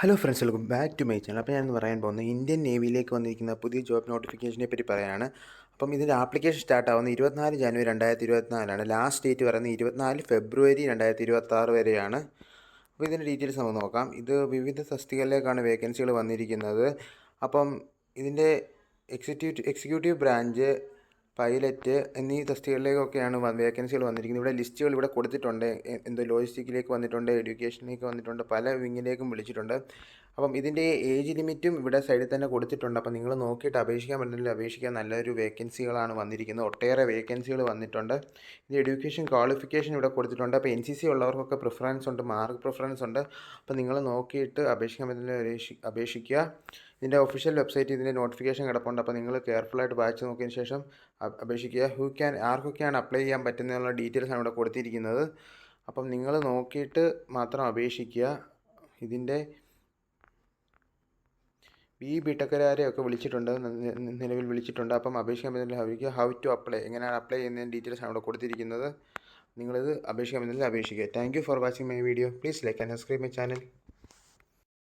Hello friends, welcome back to my channel. അപ്പോൾ ഞാനിന്ന് പറയാൻ പോകുന്നത് ഇന്ത്യൻ നേവിയിലേക്ക് വന്നിരിക്കുന്ന പുതിയ ജോബ് നോട്ടിഫിക്കേഷനെ പറ്റി പറയാണ്. അപ്പം ഇതിൻ്റെ ആപ്ലിക്കേഷൻ സ്റ്റാർട്ട് ആവുന്നത് 24 ജനുവരി 2024 ലാസ്റ്റ് ഡേറ്റ് പറയുന്നത് 24 ഫെബ്രുവരി 2026 വരെയാണ്. അപ്പോൾ ഇതിൻ്റെ ഡീറ്റെയിൽസ് നമുക്ക് നോക്കാം. ഇത് വിവിധ തസ്തികകളിലേക്കാണ് വേക്കൻസികൾ വന്നിരിക്കുന്നത്. അപ്പം ഇതിൻ്റെ എക്സിക്യൂട്ടീവ് ബ്രാഞ്ച്, പൈലറ്റ് എന്നീ തസ്തികകളിലേക്കൊക്കെയാണ് വേക്കൻസികൾ വന്നിരിക്കുന്നത്. ഇവിടെ ലിസ്റ്റുകൾ ഇവിടെ കൊടുത്തിട്ടുണ്ട്. എന്തോ ലോജിസ്റ്റിക്കിലേക്ക് വന്നിട്ടുണ്ട്, എഡ്യൂക്കേഷനിലേക്ക് വന്നിട്ടുണ്ട്, പല വിങ്ങിലേക്കും വിളിച്ചിട്ടുണ്ട്. അപ്പം ഇതിൻ്റെ ഏജ് ലിമിറ്റും ഇവിടെ സൈഡിൽ തന്നെ കൊടുത്തിട്ടുണ്ട്. അപ്പം നിങ്ങൾ നോക്കിയിട്ട് അപേക്ഷിക്കാൻ പറ്റുന്നില്ല, അപേക്ഷിക്കാൻ നല്ലൊരു വേക്കൻസികളാണ് വന്നിരിക്കുന്നത്. ഒട്ടേറെ വേക്കൻസികൾ വന്നിട്ടുണ്ട്. ഇത് എഡ്യൂക്കേഷൻ ക്വാളിഫിക്കേഷൻ ഇവിടെ കൊടുത്തിട്ടുണ്ട്. അപ്പോൾ NCC ഉള്ളവർക്കൊക്കെ പ്രിഫറൻസ് ഉണ്ട്, മാർക്ക് പ്രിഫറൻസ് ഉണ്ട്. അപ്പോൾ നിങ്ങൾ നോക്കിയിട്ട് അപേക്ഷിക്കാൻ പറ്റുന്നില്ല അപേക്ഷിക്കുക. ഇതിൻ്റെ ഒഫീഷ്യൽ വെബ്സൈറ്റ് ഇതിൻ്റെ നോട്ടിഫിക്കേഷൻ കിടപ്പുണ്ട്. അപ്പോൾ നിങ്ങൾ കെയർഫുള്ളായിട്ട് വായിച്ച് നോക്കിയതിന് ശേഷം അപേക്ഷിക്കുക. ആർക്കൊക്കെയാണ് അപ്ലൈ ചെയ്യാൻ പറ്റുന്നതിനുള്ള ഡീറ്റെയിൽസാണ് ഇവിടെ കൊടുത്തിരിക്കുന്നത്. അപ്പം നിങ്ങൾ നോക്കിയിട്ട് മാത്രം അപേക്ഷിക്കുക. ഇതിൻ്റെ ബിടെക്കുകാരെയൊക്കെ വിളിച്ചിട്ടുണ്ട്, നിലവിൽ വിളിച്ചിട്ടുണ്ട്. അപ്പം അപേക്ഷിക്കാൻ പറ്റുന്നില്ല ഹൗ ടു അപ്ലൈ, എങ്ങനെയാണ് അപ്ലൈ ചെയ്യുന്നതിൻ്റെ ഡീറ്റെയിൽസാണ് ഇവിടെ കൊടുത്തിരിക്കുന്നത്. നിങ്ങളിത് അപേക്ഷിക്കാൻ പറ്റുന്നില്ല അപേക്ഷിക്കുക. Thank you for watching my video. Please like and subscribe my channel.